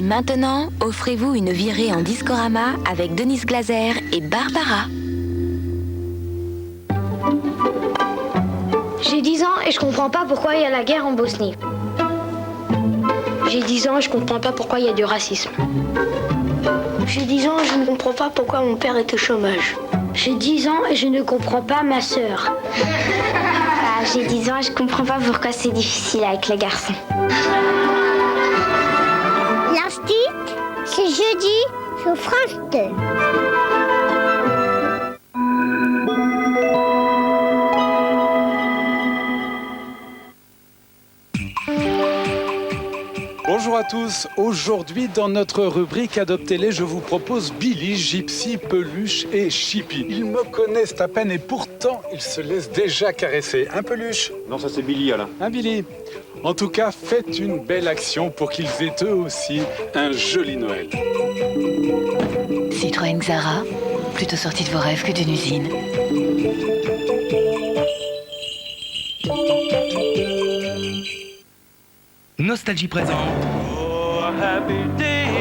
maintenant, offrez-vous une virée en Discorama avec Denise Glaser et Barbara. J'ai 10 ans et je comprends pas pourquoi il y a la guerre en Bosnie. J'ai 10 ans et je comprends pas pourquoi il y a du racisme. J'ai 10 ans et je ne comprends pas pourquoi mon père est au chômage. J'ai 10 ans et je ne comprends pas ma sœur. J'ai 10 ans et je comprends pas pourquoi c'est difficile avec les garçons. L'instit, c'est jeudi sur France 2. Bonjour à tous, aujourd'hui dans notre rubrique Adoptez-les, je vous propose Billy, Gypsy, Peluche et Chippy. Ils me connaissent à peine et pourtant ils se laissent déjà caresser. Un Peluche? Non, ça c'est Billy, Alain. Un Billy? En tout cas, faites une belle action pour qu'ils aient eux aussi un joli Noël. Citroën Xara, plutôt sorti de vos rêves que d'une usine. Nostalgie présente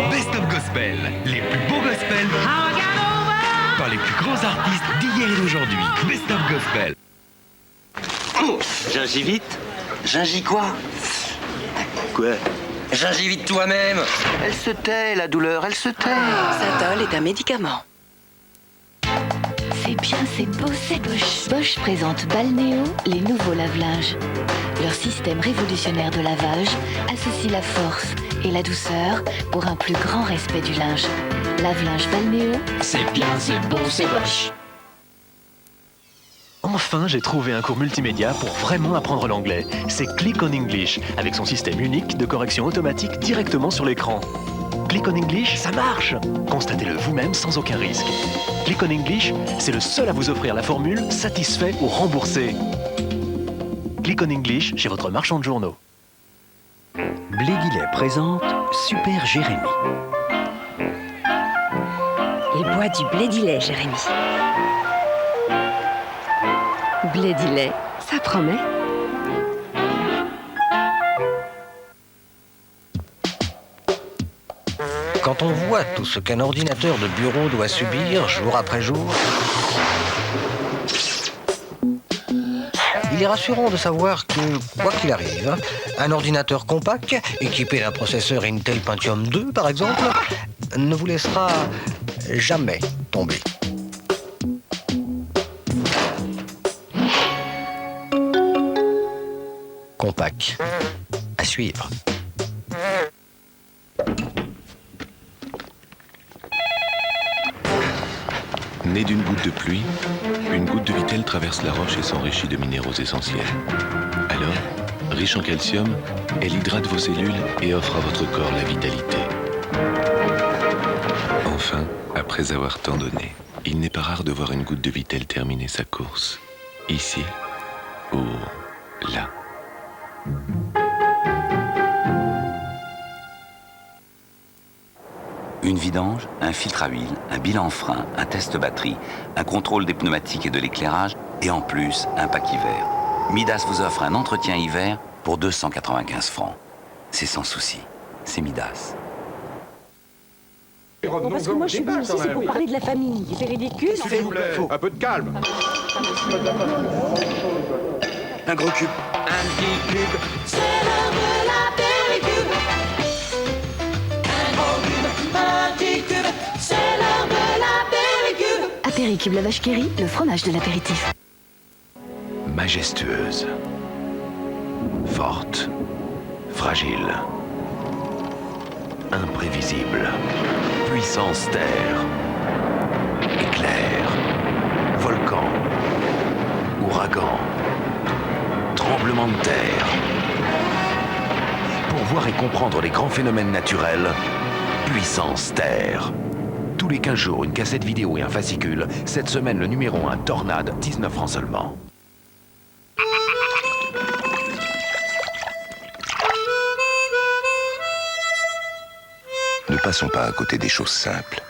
Best of Gospel, les plus beaux gospels par les plus grands artistes d'hier et d'aujourd'hui. Best of Gospel. Gingivite? Gingi quoi? Quoi? Gingivite toi-même! Elle se tait, la douleur, elle se tait. Satol est un médicament. C'est bien, c'est beau, c'est Bosch. Bosch présente Balnéo, les nouveaux lave-linges. Leur système révolutionnaire de lavage associe la force et la douceur pour un plus grand respect du linge. Lave-linge Balnéo. C'est bien, c'est beau, c'est Bosch. Enfin, j'ai trouvé un cours multimédia pour vraiment apprendre l'anglais. C'est Click on English, avec son système unique de correction automatique directement sur l'écran. Click on English, ça marche! Constatez-le vous-même sans aucun risque. Click on English, c'est le seul à vous offrir la formule satisfait ou remboursé. Click on English chez votre marchand de journaux. Blédilet présente Super Jérémy. Et bois du Blédilet, Jérémy. Blédilet, ça promet. Quand on voit tout ce qu'un ordinateur de bureau doit subir jour après jour, il est rassurant de savoir que, quoi qu'il arrive, un ordinateur compact, équipé d'un processeur Intel Pentium 2 par exemple, ne vous laissera jamais tomber. Compact. À suivre. Née d'une goutte de pluie, une goutte de Vittel traverse la roche et s'enrichit de minéraux essentiels. Alors, riche en calcium, elle hydrate vos cellules et offre à votre corps la vitalité. Enfin, après avoir tant donné, il n'est pas rare de voir une goutte de Vittel terminer sa course. Ici ou là. Une vidange, un filtre à huile, un bilan frein, un test batterie, un contrôle des pneumatiques et de l'éclairage, et en plus, un pack hiver. Midas vous offre un entretien hiver pour 295 francs. C'est sans souci. C'est Midas. Bon, parce que moi je suis venue ici, c'est pour parler de la famille. C'est ridicule. S'il vous plaît, un peu de calme. Un gros cube. Un petit cube. C'est l'heure de l'apéricube. Un gros cube, un petit cube. C'est l'heure de l'apéricube. Apéricube la vache qui rit, le fromage de l'apéritif. Majestueuse. Forte. Fragile. Imprévisible. Puissance terre. Éclair. Volcan. Ouragan. Tremblement de terre. Pour voir et comprendre les grands phénomènes naturels, Puissance Terre. Tous les 15 jours, une cassette vidéo et un fascicule. Cette semaine, le numéro 1, Tornade, 19 francs seulement. Ne passons pas à côté des choses simples.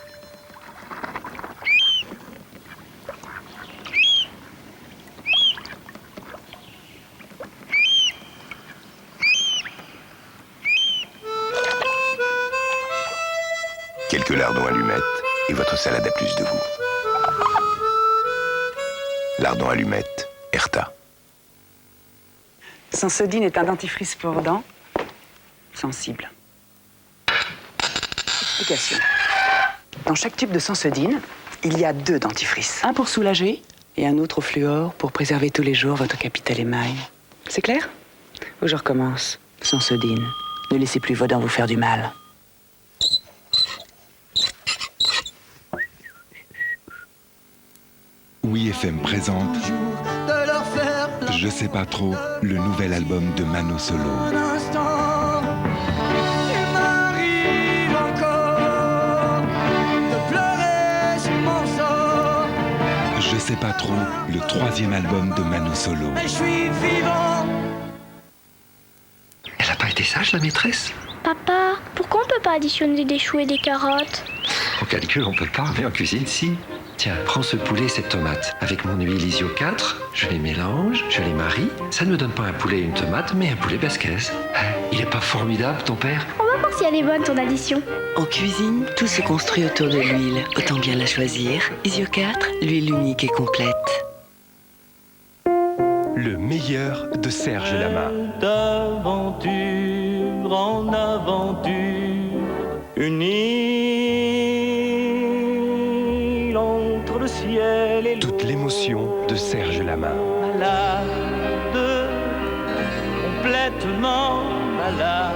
lardon allumette et votre salade a plus de goût. Lardon allumette, Erta. Sensodyne est un dentifrice pour dents sensible. Explication. Dans chaque tube de Sensodyne, il y a 2 dentifrices. Un pour soulager et un autre au fluor pour préserver tous les jours votre capital émail. C'est clair? Je recommence. Sensodyne. Ne laissez plus vos dents vous faire du mal. Oui FM présente Je sais pas trop, le nouvel album de Mano Solo. Je sais pas trop, le 3e album de Mano Solo. Elle a pas été sage, la maîtresse? Papa, pourquoi on peut pas additionner des choux et des carottes? En calcul, on peut pas, mais en cuisine, si. Tiens, prends ce poulet et cette tomate. Avec mon huile Isio 4, je les mélange, je les marie. Ça ne me donne pas un poulet et une tomate, mais un poulet basquez. Il est pas formidable, ton père? On va voir si elle est bonne, ton addition. En cuisine, tout se construit autour de l'huile. Autant bien la choisir. Isio 4, l'huile unique et complète. Le meilleur de Serge Lama. D'aventure en aventure, une île entre le ciel et l'eau. Toute l'émotion de Serge Lama. Malade, complètement malade.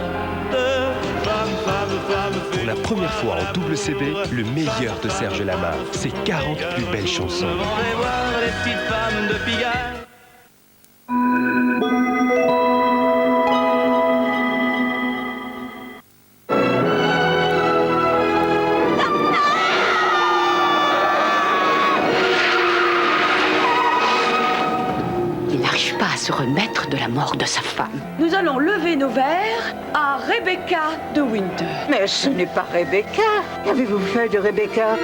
Pour la première fois en double CD, le meilleur de Serge Lama. Ses 40 plus belles chansons. Et voir les petites femmes de Pigalle. Il n'arrive pas à se remettre de la mort de sa femme. Nous allons lever nos verres à Rebecca de Winter. Mais ce n'est pas Rebecca. Qu'avez-vous fait de Rebecca?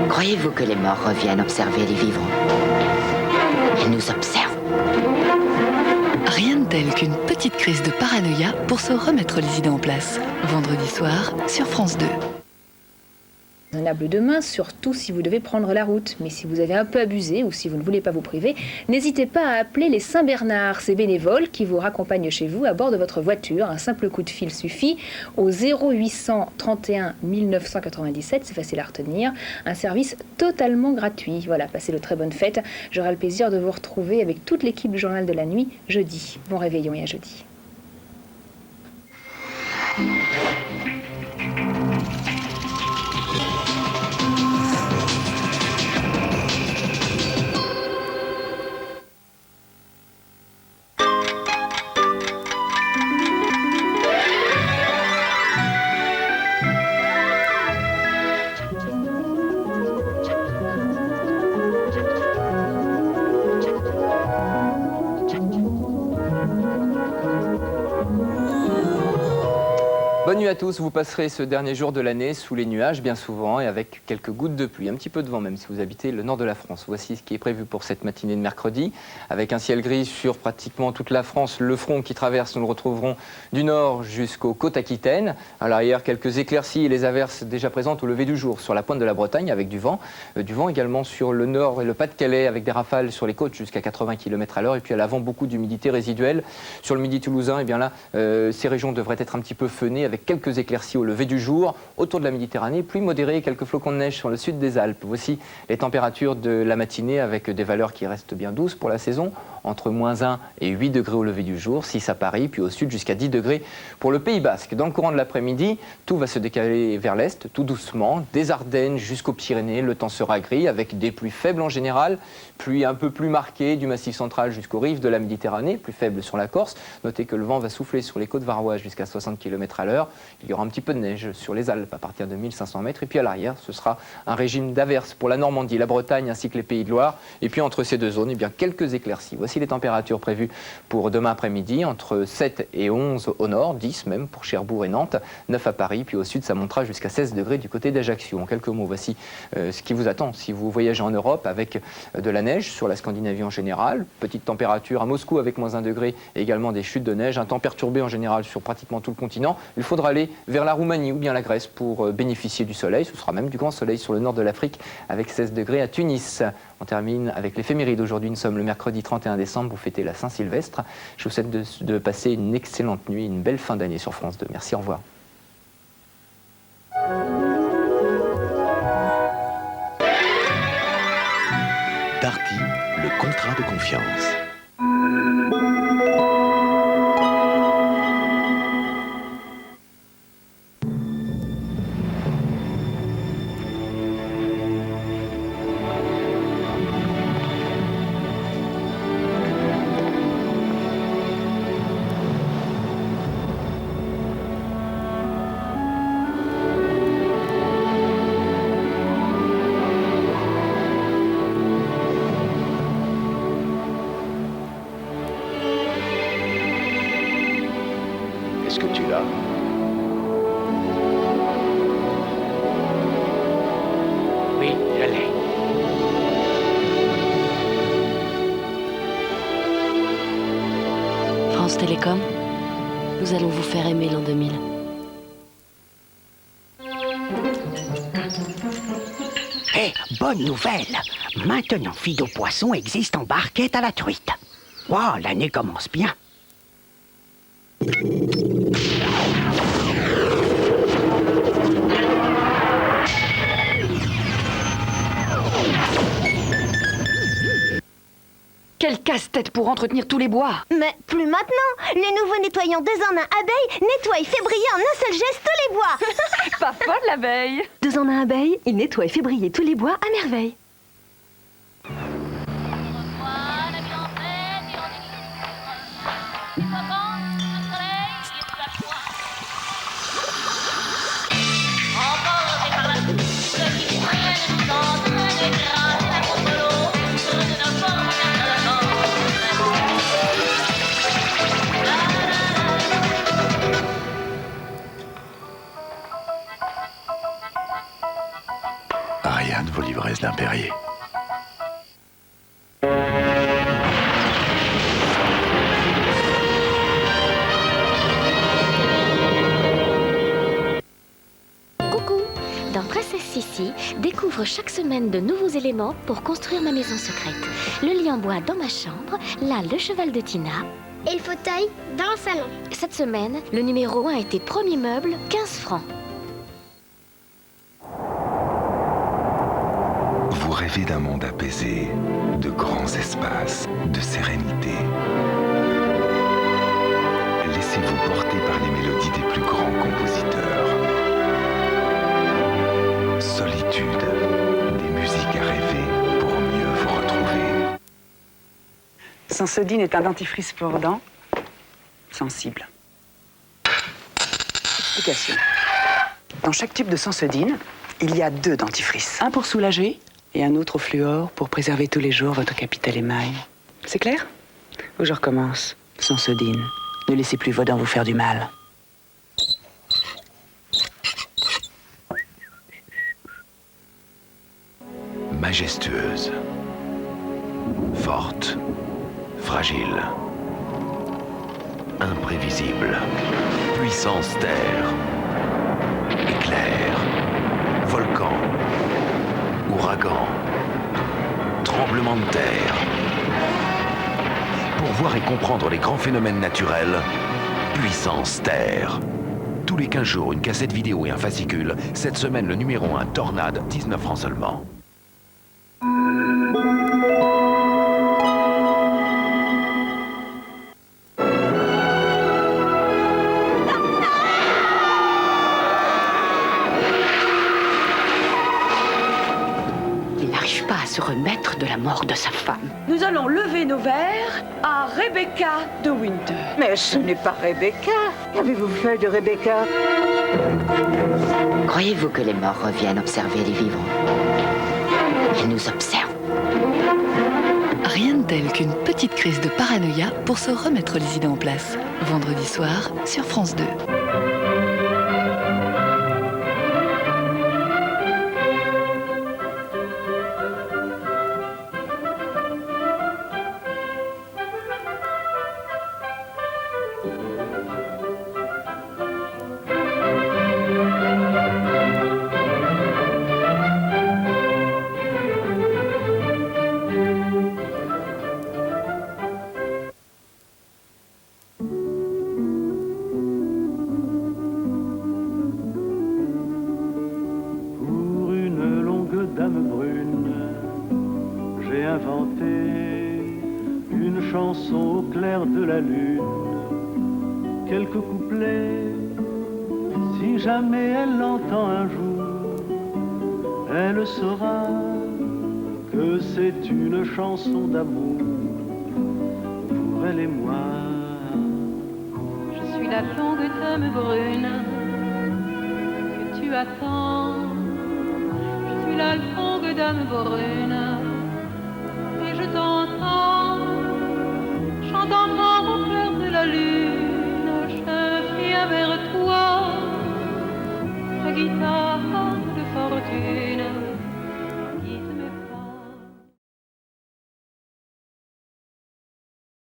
Croyez-vous que les morts reviennent observer les vivants? Ils nous observent. Rien de tel qu'une petite crise de paranoïa pour se remettre les idées en place. Vendredi soir sur France 2. Raisonnable demain, surtout si vous devez prendre la route. Mais si vous avez un peu abusé ou si vous ne voulez pas vous priver, n'hésitez pas à appeler les Saint-Bernard, ces bénévoles qui vous raccompagnent chez vous à bord de votre voiture. Un simple coup de fil suffit au 0800 31 1997, c'est facile à retenir. Un service totalement gratuit. Voilà, passez de très bonnes fêtes. J'aurai le plaisir de vous retrouver avec toute l'équipe du Journal de la Nuit jeudi. Bon réveillon et à jeudi. Bonne nuit à tous, vous passerez ce dernier jour de l'année sous les nuages bien souvent et avec quelques gouttes de pluie, un petit peu de vent même si vous habitez le nord de la France. Voici ce qui est prévu pour cette matinée de mercredi, avec un ciel gris sur pratiquement toute la France. Le front qui traverse, nous le retrouverons du nord jusqu'aux côtes aquitaines. À l'arrière, quelques éclaircies et les averses déjà présentes au lever du jour sur la pointe de la Bretagne avec du vent également sur le nord et le Pas-de-Calais avec des rafales sur les côtes jusqu'à 80 km/h et puis à l'avant beaucoup d'humidité résiduelle. Sur le midi toulousain, et bien là, ces régions devraient être un petit peu feunées avec quelques éclaircies au lever du jour. Autour de la Méditerranée, pluie modérée et quelques flocons de neige sur le sud des Alpes. Voici les températures de la matinée avec des valeurs qui restent bien douces pour la saison, entre -1 et 8 degrés au lever du jour, 6 à Paris, puis au sud jusqu'à 10 degrés pour le Pays Basque. Dans le courant de l'après-midi, tout va se décaler vers l'est, tout doucement, des Ardennes jusqu'aux Pyrénées, le temps sera gris avec des pluies faibles en général, pluies un peu plus marquées du Massif central jusqu'aux rives de la Méditerranée, plus faibles sur la Corse. Notez que le vent va souffler sur les côtes varoises jusqu'à 60 km/h. Il y aura un petit peu de neige sur les Alpes à partir de 1500 mètres. Et puis à l'arrière, ce sera un régime d'averses pour la Normandie, la Bretagne ainsi que les Pays de Loire. Et puis entre ces deux zones, eh bien, quelques éclaircies. Voici Voici les températures prévues pour demain après-midi, entre 7 et 11 au nord, 10 même pour Cherbourg et Nantes, 9 à Paris, puis au sud ça montera jusqu'à 16 degrés du côté d'Ajaccio. En quelques mots, voici ce qui vous attend si vous voyagez en Europe avec de la neige sur la Scandinavie en général, petite température à Moscou avec moins 1 degré et également des chutes de neige, un temps perturbé en général sur pratiquement tout le continent. Il faudra aller vers la Roumanie ou bien la Grèce pour bénéficier du soleil. Ce sera même du grand soleil sur le nord de l'Afrique avec 16 degrés à Tunis. On termine avec l'éphéméride. Aujourd'hui, nous sommes le mercredi 31 décembre, vous fêtez la Saint-Sylvestre. Je vous souhaite de passer une excellente nuit, une belle fin d'année sur France 2. Merci, au revoir. Darty, le contrat de confiance. Est-ce que tu l'as? Oui, je l'ai. France Télécom, nous allons vous faire aimer l'an 2000. Eh, bonne nouvelle! Maintenant, Fido Poisson existe en barquette à la truite. Wow, l'année commence bien. Quel casse-tête pour entretenir tous les bois! Mais plus maintenant. Les nouveaux nettoyants 2 en 1 abeilles nettoient et fait briller en un seul geste tous les bois. Pas folle l'abeille! 2 en 1 abeille, il nettoie et fait briller tous les bois à merveille. Ariane, vos livraises d'un Perrier. Coucou! Dans Princesse Sissi, découvre chaque semaine de nouveaux éléments pour construire ma maison secrète. Le lit en bois dans ma chambre, là le cheval de Tina. Et le fauteuil dans le salon. Cette semaine, le numéro 1 était premier meuble, 15 francs. Vous rêvez d'un monde apaisé, de grands espaces, de sérénité. Laissez-vous porter par les mélodies des plus grands compositeurs. Solitude, des musiques à rêver pour mieux vous retrouver. Sensodyne est un dentifrice pour dents sensible. Explication. Dans chaque tube de Sensodyne, il y a 2 dentifrices. Un pour soulager et un autre au fluor pour préserver tous les jours votre capital émail. C'est clair? Ou je recommence. Sensodyne, ne laissez plus vos dents vous faire du mal. Majestueuse, forte, fragile, imprévisible, puissance terre, éclair, volcan, ouragan, tremblement de terre. Pour voir et comprendre les grands phénomènes naturels, puissance terre. Tous les 15 jours, une cassette vidéo et un fascicule. Cette semaine, le numéro 1, Tornade, 19 francs seulement. Il n'arrive pas à se remettre de la mort de sa femme. Nous allons lever nos verres à Rebecca de Winter. Mais ce n'est pas Rebecca. Qu'avez-vous fait de Rebecca? Croyez-vous que les morts reviennent observer les vivants? Ils nous observent. Rien de tel qu'une petite crise de paranoïa pour se remettre les idées en place. Vendredi soir sur France 2. Quelques couplets, si jamais elle l'entend un jour, elle saura que c'est une chanson d'amour pour elle et moi. Je suis la longue dame brune que tu attends. Je suis la longue dame brune